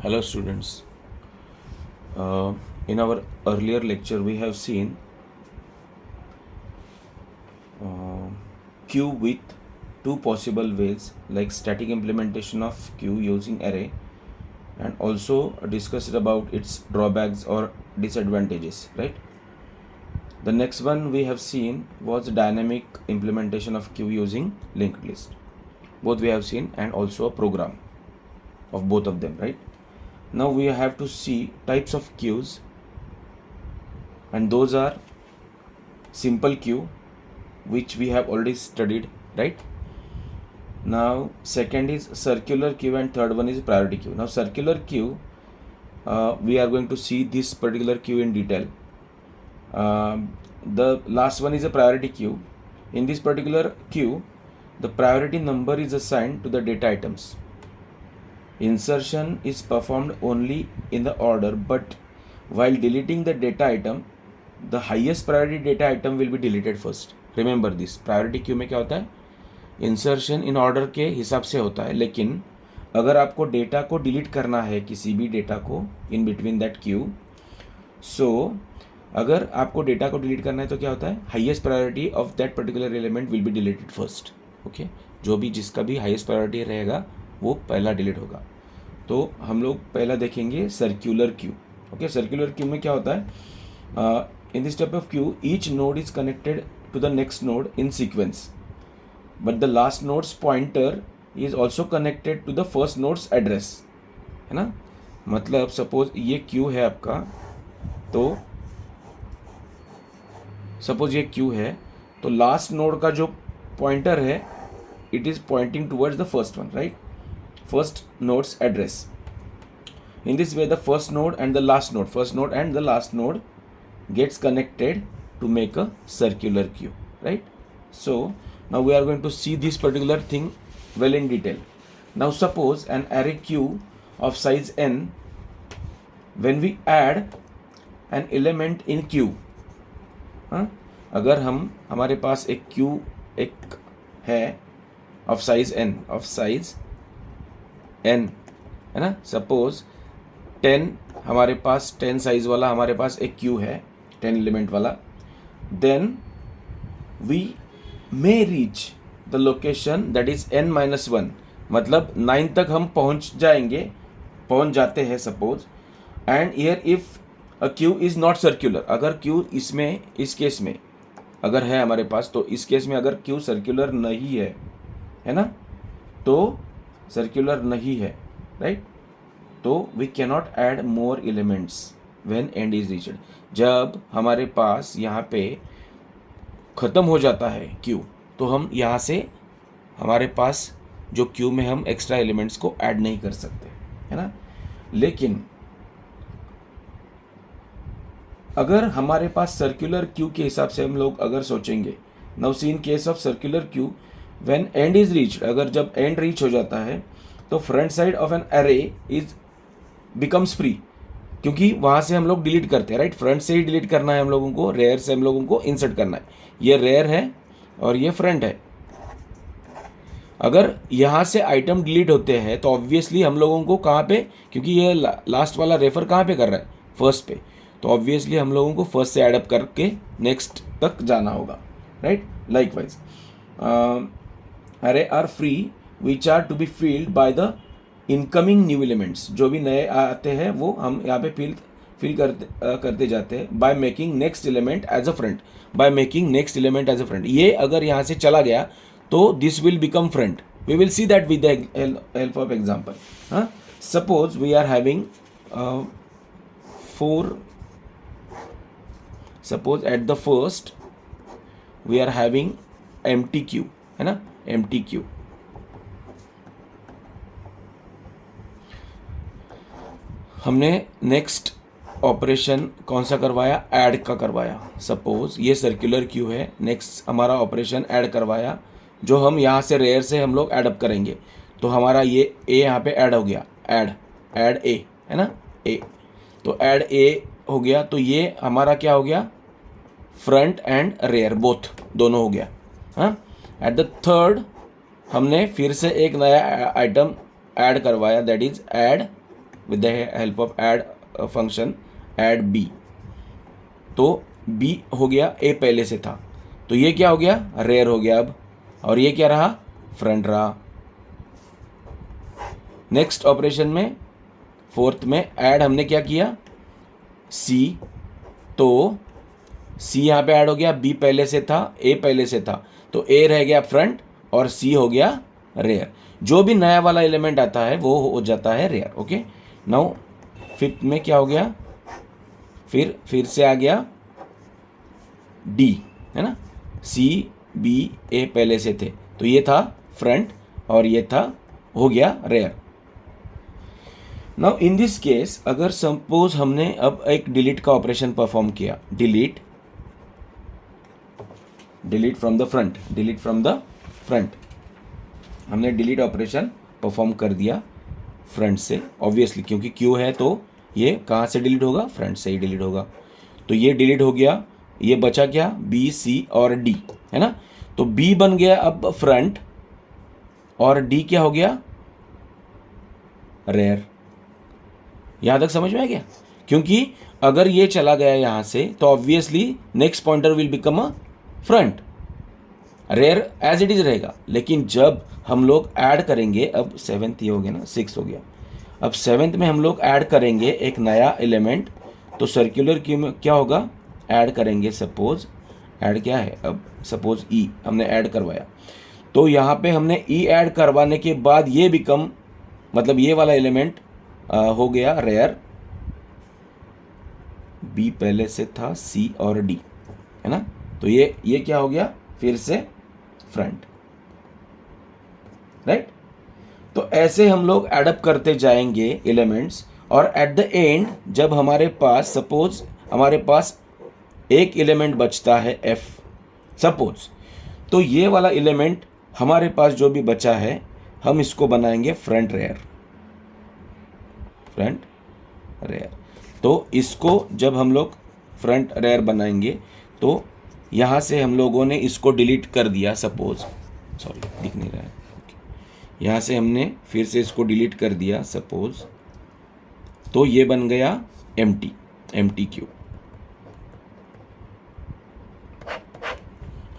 Hello students. In our earlier lecture we have seen queue with two possible ways like static implementation of queue using array, and also discussed about its drawbacks or disadvantages, right? The next one we have seen was dynamic implementation of queue using linked list. Both we have seen, and also a program of both of them, right? Now we have to see types of queues, and those are simple queue, which we have already studied, right? Now second is circular queue, and third one is priority queue. Now circular queue, we are going to see this particular queue in detail. The last one is a priority queue. In this particular queue, the priority number is assigned to the data items. Insertion is performed only in the order, but while deleting the data item, the highest priority data item will be deleted first. Remember this. Priority queue में क्या होता है, insertion in order के हिसाब से होता है, लेकिन अगर आपको डेटा को डिलीट करना है, किसी भी डेटा को इन बिटवीन दैट क्यू, सो अगर आपको डेटा को डिलीट करना है तो क्या होता है, highest priority of that particular element will be deleted first. Okay, जो भी जिसका भी हाईएस्ट प्रायोरिटी रहेगा वो पहला डिलीट होगा. तो हम लोग पहला देखेंगे circular queue. Okay, circular queue में क्या होता है, in this type of queue each node is connected to the next node in sequence, but the last node's pointer is also connected to the first node's address, है ना. मतलब suppose ये Q है आपका, तो सपोज ये Q है, तो लास्ट नोड का जो पॉइंटर है it is pointing towards the first one, right, first node's address. In this way the first node and the last node gets connected to make a circular queue, right? So now we are going to see this particular thing well in detail. Now suppose an array queue of size n, when we add an element in queue, अगर हमारे पास एक queue एक है of size n है ना, suppose 10 हमारे पास 10 size वाला हमारे पास एक क्यू है 10 एलिमेंट वाला, then we may reach the location that is n-1, मतलब 9 तक हम पहुंच जाते हैं suppose. And here if a queue is not circular, अगर क्यू इसमें इस केस में अगर है हमारे पास, तो इस केस में अगर क्यू सर्कुलर नहीं है ना, तो सर्कुलर नहीं है, राइट, तो we cannot add more elements when end is reached. जब हमारे पास यहाँ पे ख़त्म हो जाता है क्यू, तो हम यहाँ से हमारे पास जो क्यू में हम एक्स्ट्रा एलिमेंट्स को ऐड नहीं कर सकते, है ना. लेकिन अगर हमारे पास सर्कुलर क्यू के हिसाब से हम लोग अगर सोचेंगे, now see in case of circular Q when end is reached, अगर जब एंड रीच हो जाता है तो फ्रंट साइड ऑफ एन अरे इज बिकम्स फ्री, क्योंकि वहाँ से हम लोग डिलीट करते हैं, राइट. फ्रंट से ही डिलीट करना है हम लोगों को, रेयर से हम लोगों को इंसर्ट करना है. ये रेयर है और ये फ्रंट है. अगर यहाँ से आइटम डिलीट होते हैं तो ऑब्वियसली हम लोगों को कहाँ पे, क्योंकि ये लास्ट वाला रेफर कहाँ पे कर रहा है, फर्स्ट पे, तो ऑब्वियसली हम लोगों को फर्स्ट से एडअप करके नेक्स्ट तक जाना होगा, right. Likewise array are free which are to be filled by the incoming new elements, जो भी नए आते हैं वो हम यहाँ पे फिल करते जाते हैं. By making next element as a front, ये अगर यहाँ से चला गया तो this will become front. We will see that with the help of example. Suppose we are having 4, suppose at the first we are having empty queue, है ना, empty queue. हमने नेक्स्ट ऑपरेशन कौन सा करवाया, ऐड का करवाया. Suppose ये circular queue है, नेक्स्ट हमारा ऑपरेशन ऐड करवाया, जो हम यहाँ से रेयर से हम लोग ऐडअप करेंगे, तो हमारा ये ए यहाँ पे ऐड हो गया, ऐड ए, है ना, ए, तो ऐड ए हो गया, तो ये हमारा क्या हो गया, फ्रंट एंड रेयर बोथ दोनों हो गया. हाँ, एट द थर्ड हमने फिर से एक नया आइटम ऐड करवाया, that is add with the help of add function add B. तो बी हो गया, ए पहले से था, तो ये क्या हो गया, रेयर हो गया अब, और ये क्या रहा, फ्रंट रहा। नेक्स्ट ऑपरेशन में फोर्थ में ऐड हमने क्या किया, सी, तो सी यहाँ पे ऐड हो गया, बी पहले से था, ए पहले से था, तो ए रह गया फ्रंट और सी हो गया रेयर। जो भी नया वाला एलिमेंट आता है वो हो जाता है रेयर। ओके, नाउ फिफ्थ में क्या हो गया, फिर से आ गया डी, है ना, सी बी ए पहले से थे, तो ये था फ्रंट और ये था, हो गया rear. Now in this case अगर सपोज हमने अब एक डिलीट का ऑपरेशन परफॉर्म किया, delete from the front, delete from the front, हमने डिलीट ऑपरेशन परफॉर्म कर दिया फ्रंट से, ऑब्वियसली क्योंकि क्यू है तो ये कहाँ से डिलीट होगा, फ्रंट से ही डिलीट होगा। तो ये डिलीट हो गया, ये बचा क्या, बी सी और डी, है ना। तो बी बन गया अब फ्रंट और डी क्या हो गया, रेयर। यहां तक समझ में आ गया, क्योंकि अगर ये चला गया यहां से तो obviously next pointer will become a front, rear as it is रहेगा। लेकिन जब हम लोग ऐड करेंगे, अब सेवेंथ ये हो गया ना, सिक्स हो गया, अब सेवेंथ में हम लोग ऐड करेंगे एक नया एलिमेंट, तो सर्कुलर क्यू में क्या होगा, ऐड करेंगे, सपोज ऐड क्या है, अब सपोज ई हमने ऐड करवाया, तो यहाँ पे हमने ई ऐड करवाने के बाद ये बिकम, मतलब ये वाला एलिमेंट हो गया रेयर, बी पहले से था, सी और डी, है ना, तो ये क्या हो गया, फिर से फ्रंट, राइट। तो ऐसे हम लोग एडअप करते जाएंगे एलिमेंट्स, और एट द एंड जब हमारे पास, सपोज हमारे पास एक एलिमेंट बचता है एफ, सपोज, तो ये वाला एलिमेंट हमारे पास जो भी बचा है हम इसको बनाएंगे फ्रंट रेयर, फ्रंट रेयर। तो इसको जब हम लोग फ्रंट रेयर बनाएंगे तो यहाँ से हम लोगों ने इसको डिलीट कर दिया, सपोज, सॉरी दिख नहीं रहा है, यहाँ से हमने फिर से इसको डिलीट कर दिया सपोज, तो ये बन गया empty queue.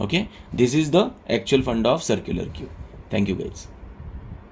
Okay, this is the actual फंडा of circular queue. Thank you guys.